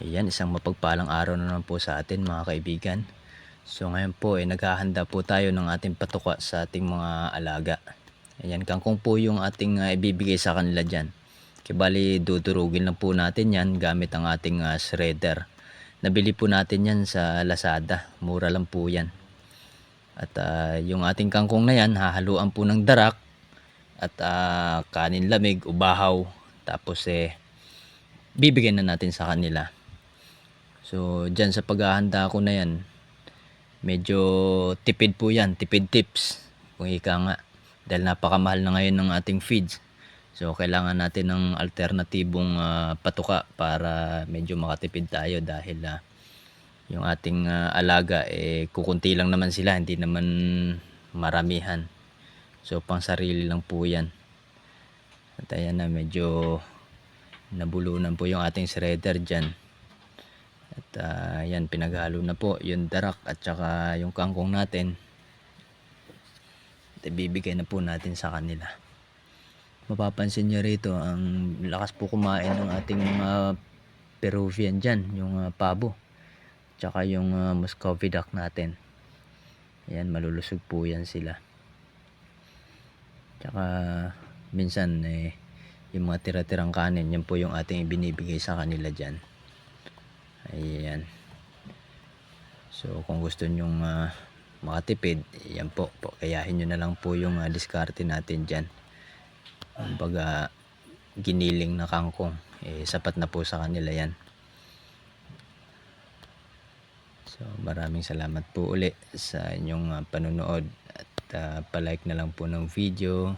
Ayan, isang mapagpalang araw na naman po sa atin mga kaibigan. So ngayon po ay naghahanda po tayo ng ating patuka sa ating mga alaga. Ayan, kangkong po yung ating ibibigay sa kanila dyan. Bali dudurugin lang po natin yan gamit ang ating shredder. Nabili po natin yan sa Lazada, mura lang po yan. At yung ating kangkong na yan, hahaluan po ng darak at kanin lamig, ubahaw. Tapos bibigyan na natin sa kanila. So dyan sa paghahanda ko na yan, medyo tipid po yan, tipid tips kung ika nga. Dahil napakamahal na ngayon ng ating feeds. So kailangan natin ng alternatibong patuka para medyo makatipid tayo dahil yung ating alaga kukunti lang naman sila, hindi naman maramihan. So pang sarili lang po yan. At ayan na, medyo nabulunan po yung ating shredder dyan. At yan, pinaghalo na po yung darak at saka yung kangkong natin. At ibibigay na po natin sa kanila. Mapapansin nyo rito, ang lakas po kumain ng ating mga Peruvian dyan, yung pabo. Tsaka yung Muscovy duck natin. Ayan, malulusog po yan sila. Tsaka minsan yung mga tira-tirang kanin, yan po yung ating ibinibigay sa kanila dyan. Ayan. So kung gusto nyong makatipid, yan po, kayahin nyo na lang po yung diskarte natin dyan. Kumbaga giniling na kangkong, sapat na po sa kanila yan. So maraming salamat po uli sa inyong panunood at palike na lang po ng video.